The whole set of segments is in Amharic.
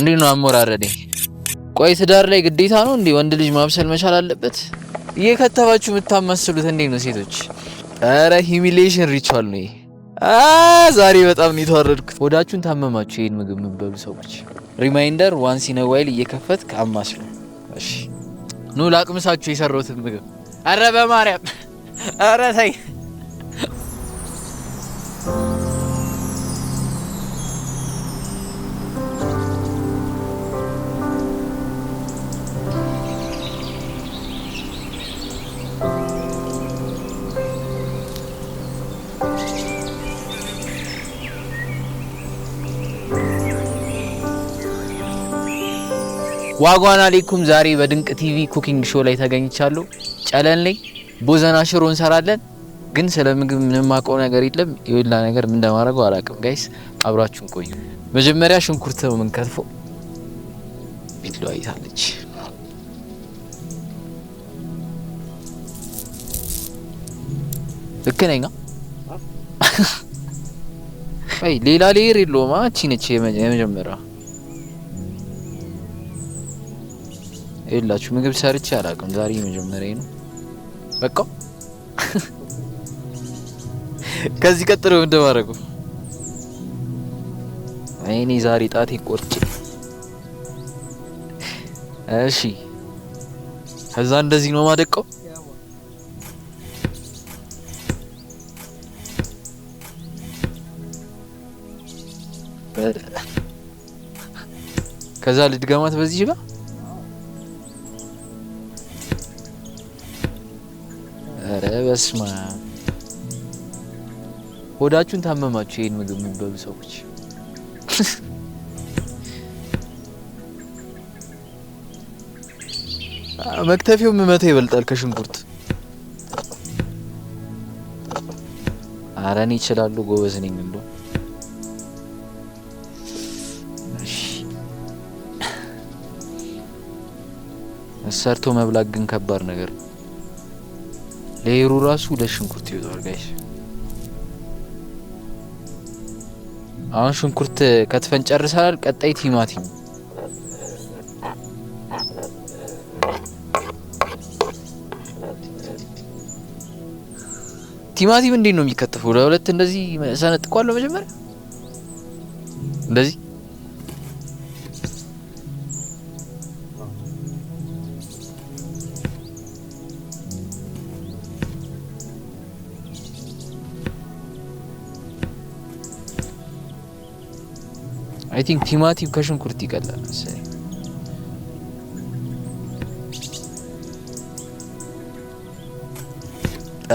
እንዴ ነው አሞራረዴ? ቆይ ትዳር ላይ ግዴታ ነው እንዴ ወንድ ልጅ ማብሰል መቻል አለበት? እየከተባችሁ የምታማስሉት እንዴ ነው ሴቶች? አረ ሂሚሌሽን ሪቹዋል ነው ይሄ። ዛሬ በጣም ነው የተዋረድኩት። ሆዳችሁን ታመማችሁ ይሄን ምግብ የምትበሉ ሰዎች። ሪማይንደር ዋንስ ኢን ዋይል እየከፈትክ አማስሉ። እሺ ኑ ላቅምሳችሁ የሰራሁትን ምግብ። አረ በማርያም አረ ተይ። ዋጓን አለይኩም። ዛሬ በድንቅ ቲቪ ኩኪንግ ሾው ላይ ተገኝቻለሁ። ጨለን ላይ ቦዘና ሽሮ እንሰራለን። ግን ስለ ምግብ ምንም ማውቀው ነገር የለም። ይኸውላ ነገር ምን እንደማደርገው አላውቅም። ጋይስ አብራችሁን ቆዩ። መጀመሪያ ሽንኩርት ነው የምንከትፈው። ቢትሎ አይታለች። ልክ ነኝ? አይ ሌላ ሌየር የለውም። እቺ ነች የመጀመሪያው። ይላችሁ ምግብ ሰርቼ አላውቅም። ዛሬ መጀመሪያ ነው። በቃ ከዚህ ቀጥሎ እንደማደርገው እኔ ዛሬ ጣቴ ቆርጬ እሺ፣ ከዛ እንደዚህ ነው ማደቀው። ከዛ ልድገማት በዚህ ጋር በስማ ሆዳችሁን ታመማችሁ ይሄን ምግብ የምትበሉ ሰዎች። መክተፊው ምመታ ይበልጣል ከሽንኩርት። ኧረ እኔ እችላለሁ፣ ጎበዝ ነኝ እንደው። ሰርቶ መብላት ግን ከባድ ነገር ነው። ሌየሩ ራሱ ለሽንኩርት ይወጣል ጋይስ። አሁን ሽንኩርት ከትፈን ጨርሰናል። ቀጣይ ቲማቲም። ቲማቲም እንዴት ነው የሚከተፈው? ለሁለት እንደዚህ ሰነጥቋለሁ። መጀመሪያ እንደዚህ አይ ቲንክ ቲማቲም ከሽንኩርት ይቀላል መሰለኝ።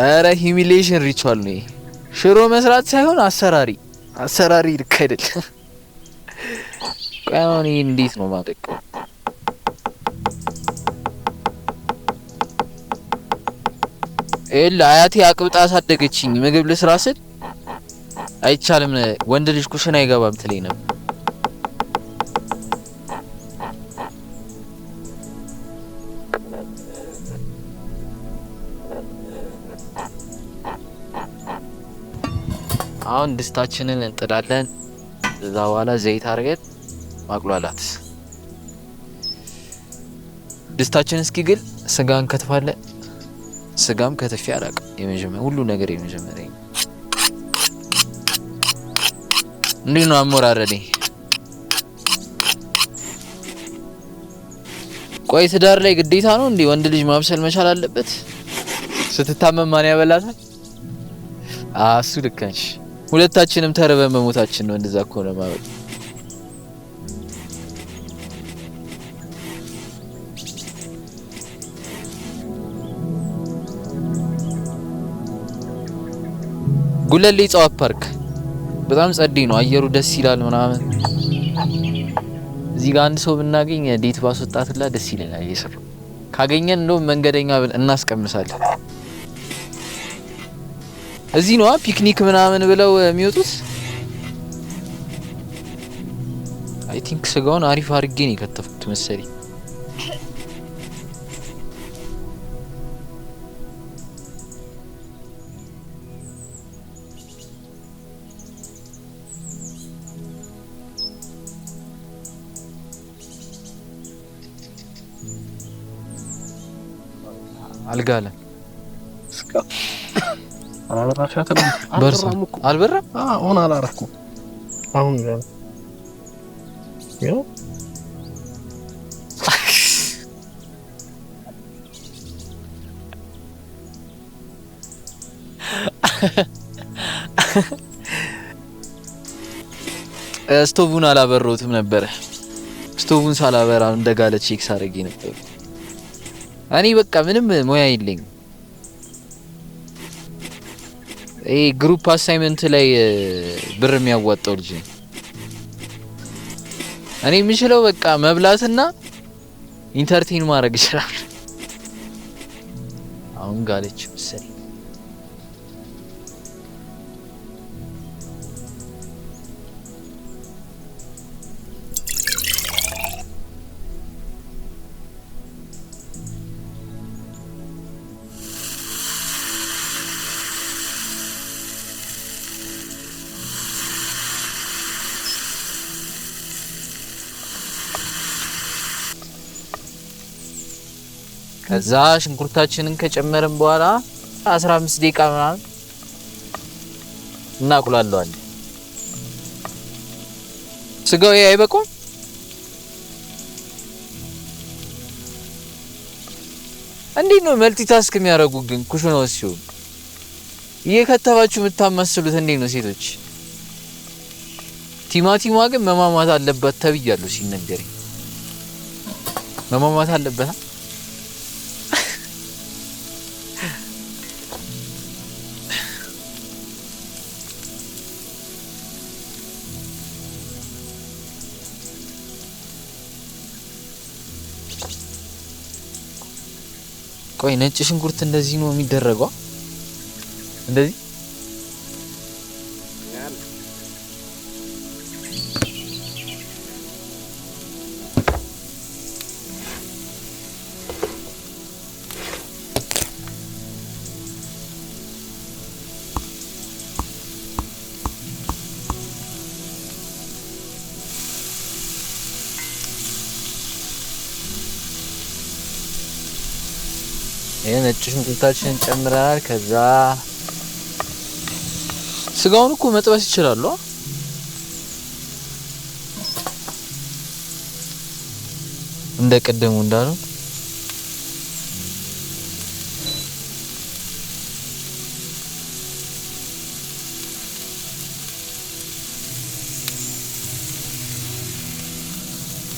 አረ ሂሚሌሽን ሪቹዋል ነው ይሄ። ሽሮ መስራት ሳይሆን አሰራሪ ልክ አይደል? ቆይ አሁን ይሄ እንዴት ነው ማደቀው? አያቴ አቅብጣ አሳደገችኝ። ምግብ ልስራ ስል አይቻልም ወንድ ልጅ ኩሽና አይገባም ትለኝ ነበር። አሁን ድስታችንን እንጥዳለን። እዛ በኋላ ዘይት አድርገን ማቁላላት። ድስታችን እስኪግል ስጋ እንከትፋለን። ስጋም ከተፊ አላውቅም። የመጀመሪያ ሁሉ ነገር የመጀመሪያ እንዴት ነው አሞራረዴ? ቆይ ትዳር ላይ ግዴታ ነው እንዴ ወንድ ልጅ ማብሰል መቻል አለበት? ስትታመም ማን ያበላታል? እሱ ልክ ነሽ። ሁለታችንም ተርበን መሞታችን ነው እንደዛ ከሆነ ማለት። ጉለሌ ጸዋት ፓርክ በጣም ጸዴ ነው። አየሩ ደስ ይላል ምናምን። እዚህ ጋር አንድ ሰው ብናገኝ ዴት ባስወጣትላ ደስ ይለናል። እየሰራው ካገኘን እንደውም መንገደኛ እናስቀምሳለን። እዚህ ነው ፒክኒክ ምናምን ብለው የሚወጡት። አይ ቲንክ ስጋውን አሪፍ አድርጌ ነው የከተፍኩት መሰለኝ። አልጋለ እስካ አላራሻተም አልበራም አሁን አላረኩም አሁን ያው ስቶቡን አላበረውትም ነበር። ስቶቡን ሳላበራ እንደጋለ ቼክስ አድርጌ ነበር። እኔ በቃ ምንም ሙያ የለኝም። ይሄ ግሩፕ አሳይመንት ላይ ብር የሚያዋጣው ልጅ እኔ የምችለው በቃ መብላትና ኢንተርቴን ማድረግ ይችላል። አሁን ጋለች መሰለኝ። ከዛ ሽንኩርታችንን ከጨመርን በኋላ 15 ደቂቃ ምናምን እናቁላለዋለን። ስጋው አይበቃም? እንዴት ነው መልቲታስክ የሚያደርጉ ግን ኩሽና ውስጥ ሲሆን እየከተባችሁ የምታማስሉት እንዴት ነው ሴቶች? ቲማቲሟ ግን መማማት አለበት ተብያለሁ ሲነገረኝ። መማማት አለበት። ቆይ ነጭ ሽንኩርት እንደዚህ ነው የሚደረገው? እንደዚህ ነጭ ሽንኩርታችንን ጨምረናል። ከዛ ስጋውን እኮ መጥበስ ይችላል እንደ ቀደሙ እንዳለው።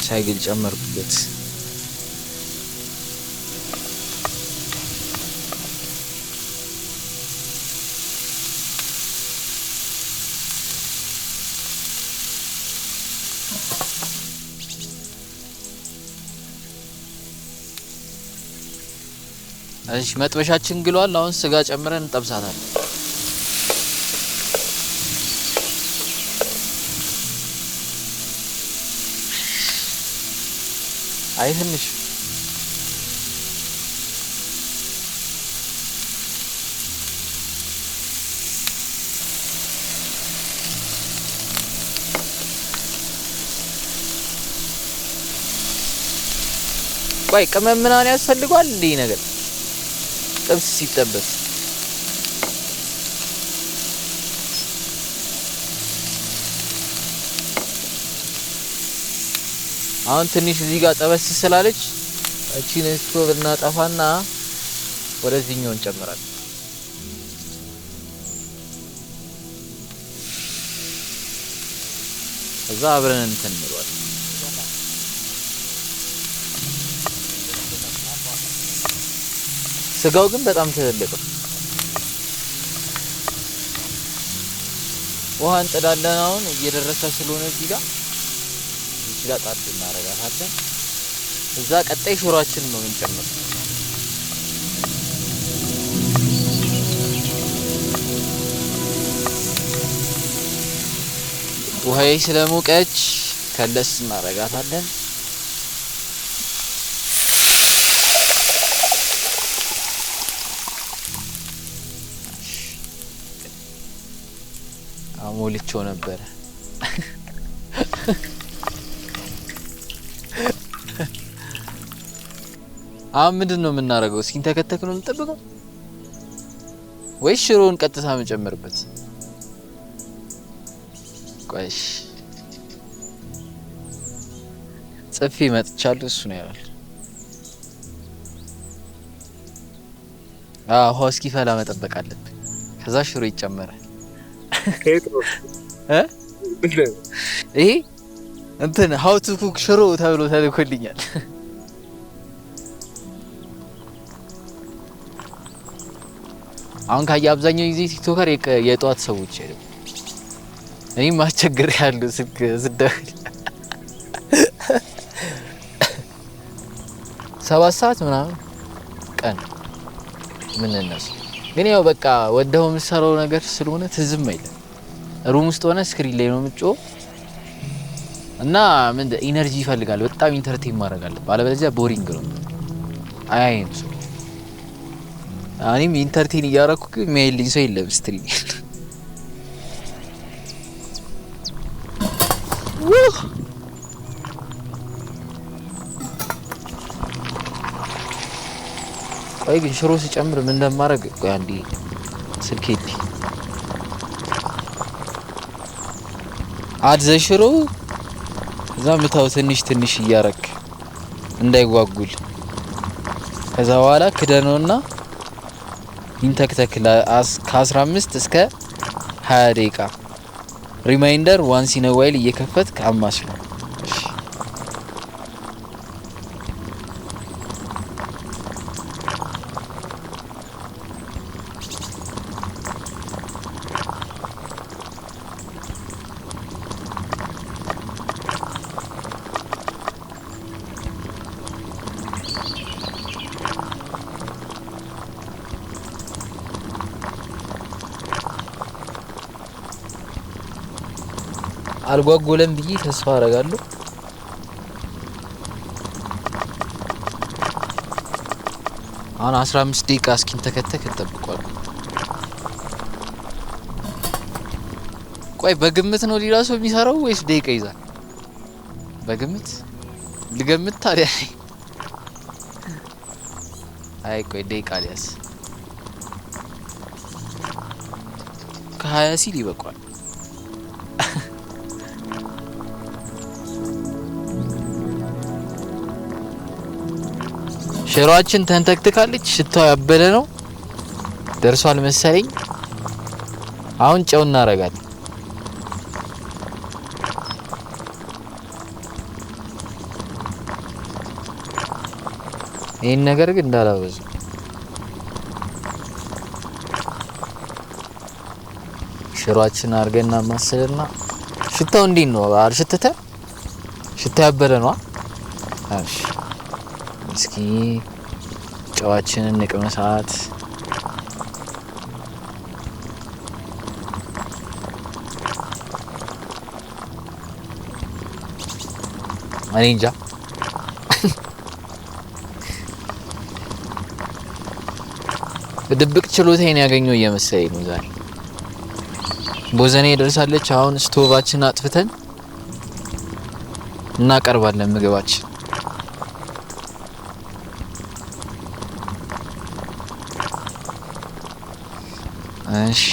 ሳይግል ጨመርኩበት። እሺ መጥበሻችን ግሏል። አሁን ስጋ ጨምረን እንጠብሳታለን። አይ ትንሽ ቆይ ቅመም ምናምን ያስፈልገዋል እንዴ ነገር ጥብስ ሲጠበስ? አሁን ትንሽ እዚህ ጋር ጠበስ ስላለች እቺን ስቶቭ እናጠፋና ወደዚህኛው እንጨምራለን። እዛ አብረን እንትን እንለዋለን። ስጋው ግን በጣም ትልቅ ነው። ውሃ እንጥዳለን። አሁን እየደረሰ ስለሆነ እዚህ ጋር ጣጥ እናረጋታለን። እዛ ቀጣይ ሹሯችንን ነው የምንጨምረው። ውሃዬ ስለሞቀች ከለስ እናረጋታለን። አሞልቼው ነበር። አሁን ምንድነው የምናደርገው? እስኪንተከተክ ነው የምንጠብቀው ወይስ ሽሮውን ቀጥታ መጨመርበት? ቆይሽ ጽፌ መጥቻለሁ። እሱ ነው ያለው። ውሃው እስኪፈላ መጠበቅ አለብን። ከዛ ሽሮ ይጨመራል። ይሄ እንትን how to cook ሽሮ ተብሎ ተልኮልኛል። አሁን ካየ አብዛኛው ጊዜ ቲክቶከር የጧት ሰዎች አይደል? እኔም ማስቸገር ያለው ስልክ ስደውል 7 ሰዓት ምናምን ቀን ምን እነሱ ግን ያው በቃ ወደው የምሰራው ነገር ስለሆነ ትዝም አይልም። ሩም ውስጥ ሆነ ስክሪን ላይ ነው የምጮው እና ምን ኢነርጂ ይፈልጋል። በጣም ኢንተርቴን ማድረግ አለበት፣ አለበለዚያ ቦሪንግ ነው። አይም ሰው እኔም ኢንተርቴን እያደረኩ የሚያይልኝ ሰው የለም ስትሪም ቆይ ግን ሽሮ ሲጨምር ምን እንደማደርግ ቆይ አንዴ ስልኬ አድዘ ሽሮ እዛ ምታው ትንሽ እያረክ እንዳይጓጉል። ከዛ በኋላ ክደነውና ይንተክተክ ከ15 እስከ 20 ደቂቃ ሪማይንደር ዋንስ ኢን ዋይል እየከፈትክ አማስለው። አልጓጎለም ብዬ ተስፋ አደርጋለሁ። አሁን 15 ደቂቃ እስኪንተከተክ እንጠብቀዋለን። ቆይ በግምት ነው ሌላ ሰው የሚሰራው ወይስ ደቂቃ ይዛል? በግምት ልገምት ታዲያ። አይ ቆይ ደቂቃ ሊያስ ከ20 ሲል ይበቃዋል። ሽሮአችን ተንተክትካለች። ሽታው ያበደ ነው። ደርሷል መሰለኝ። አሁን ጨው እናረጋለን። ይሄን ነገር ግን እንዳላበዙ። ሽሮአችን አርገና ማሰልና ሽታው እንዴት ነው? አልሽተተ ሽታው ያበደ ነው። እሺ እስኪ ጨዋችንን እንቅመሳት። እኔ እንጃ በድብቅ ችሎታዬን ያገኘው እየመሰለኝ ነው ዛሬ። ቦዘኔ ደርሳለች። አሁን ስቶቫችን አጥፍተን እናቀርባለን ምግባችን። እሺ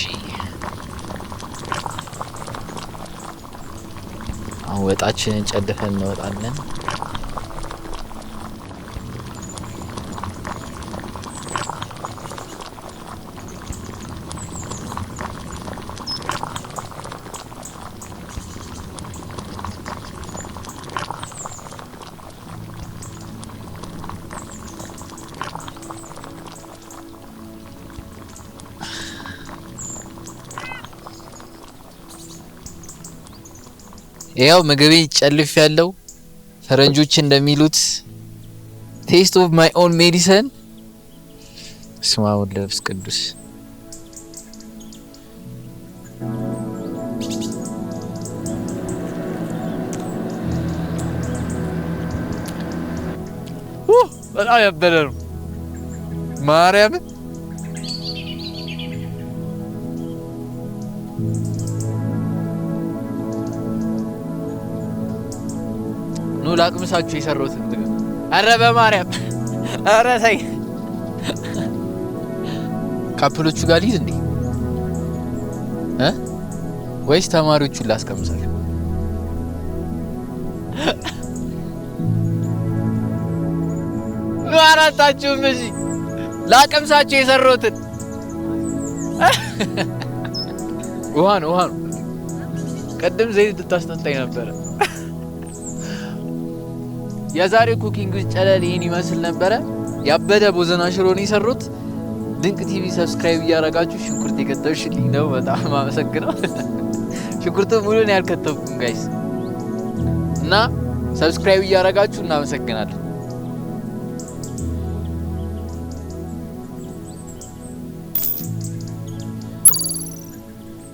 አሁን ወጣችንን ጨድፈን እንወጣለን። ያው ምግቤ ጨልፍ ያለው ፈረንጆች እንደሚሉት ቴስት ኦፍ ማይ ኦን ሜዲሰን። ስማው ለፍስ ቅዱስ በጣም ያበደ ነው ማርያም። ኑ ላቅምሳችሁ የሰሩት እንትን። አረ በማርያም ኧረ ተይ ካፕሎቹ ጋር ልሂድ እንዴ ወይስ ተማሪዎቹን ላስቀምሳለሁ? ነው አራታችሁም እዚህ ላቀምሳችሁ የሰሩትን ውሃ ነው ቅድም ዘይት ልታስጠጣኝ ነበረ። የዛሬው ኩኪንግ ጨለል ይሄን ይመስል ነበረ። ያበደ ቦዘና ሽሮ ነው የሰሩት። ድንቅ ቲቪ ሰብስክራይብ እያደረጋችሁ ሽንኩርት የከተብሽልኝ ነው በጣም አመሰግነው። ሽንኩርቱ ሙሉን ያልከተብኩም ጋይስ እና ሰብስክራይብ እያደረጋችሁ እናመሰግናለን።